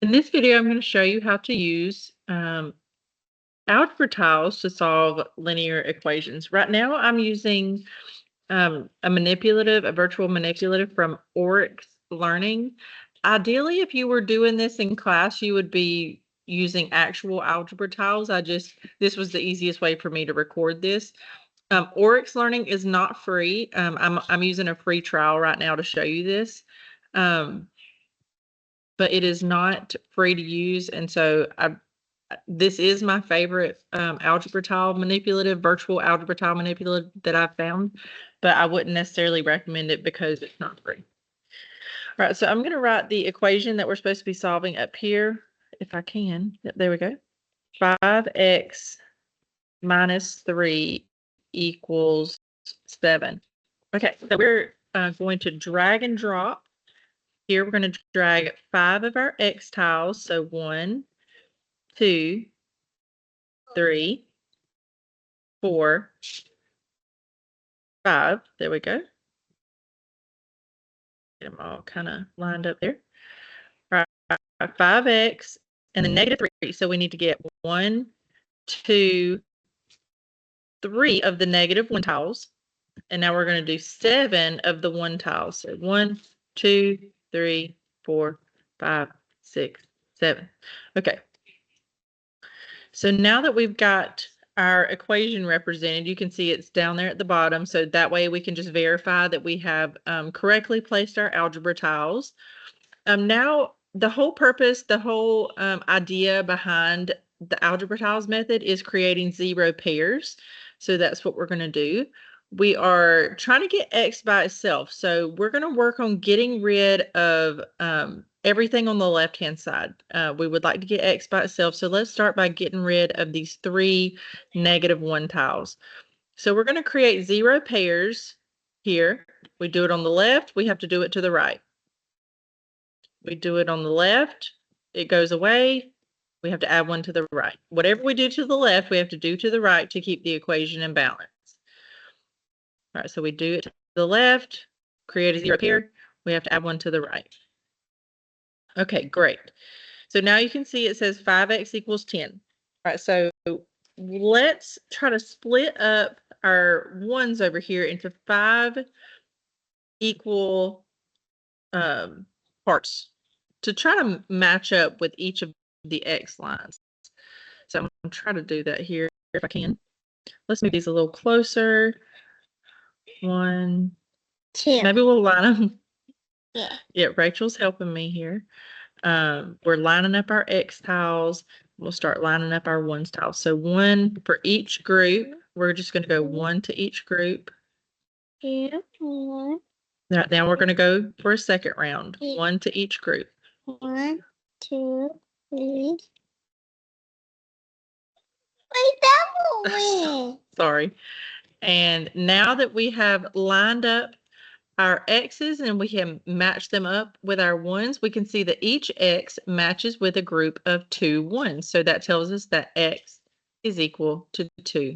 In this video, I'm going to show you how to use algebra tiles to solve linear equations. Right now, I'm using a virtual manipulative from Oryx Learning. Ideally, if you were doing this in class, you would be using actual algebra tiles. This was the easiest way for me to record this. Oryx Learning is not free. I'm using a free trial right now to show you this. But it is not free to use. And so this is my favorite algebra tile manipulative, virtual algebra tile manipulative that I've found, but I wouldn't necessarily recommend it because it's not free. All right, so I'm going to write the equation that we're supposed to be solving up here, if I can. Yep, there we go. 5x minus 3 equals 7. Okay, so we're going to drag and drop. Here we're going to drag 5 of our X tiles. So 1, 2, 3, 4, 5. There we go. Get them all kind of lined up there. All right, 5x and then negative 3. So we need to get 1, 2, 3 of the negative 1 tiles. And now we're going to do 7 of the 1 tiles. So 1, 2, 3, 4, 5, 6, 7. Okay. So now that we've got our equation represented, you can see it's down there at the bottom. So that way we can just verify that we have correctly placed our algebra tiles. Now the whole purpose, the whole idea behind the algebra tiles method is creating 0 pairs. So that's what we're going to do. We are trying to get X by itself. So we're going to work on getting rid of everything on the left-hand side. We would like to get X by itself. So let's start by getting rid of these 3 negative 1 tiles. So we're going to create 0 pairs here. We do it on the left. We have to do it to the right. We do it on the left. It goes away. We have to add 1 to the right. Whatever we do to the left, we have to do to the right to keep the equation in balance. All right, so we do it to the left, create a 0 pair. We have to add 1 to the right. Okay, great. So now you can see it says 5x equals 10. All right, so let's try to split up our 1s over here into 5 equal parts to try to match up with each of the X lines. So I'm going to try to do that here if I can. Let's move these a little closer. 1, 2. Maybe we'll line them. Yeah, Rachel's helping me here. We're lining up our X tiles. We'll start lining up our 1s tiles. So 1 for each group. We're just going to go 1 to each group. Yeah. Now we're going to go for a second round. 1 to each group. 1, 2, 3. Wait, that Sorry. And now that we have lined up our X's and we can match them up with our 1s, we can see that each X matches with a group of 2 1s. So that tells us that X is equal to 2.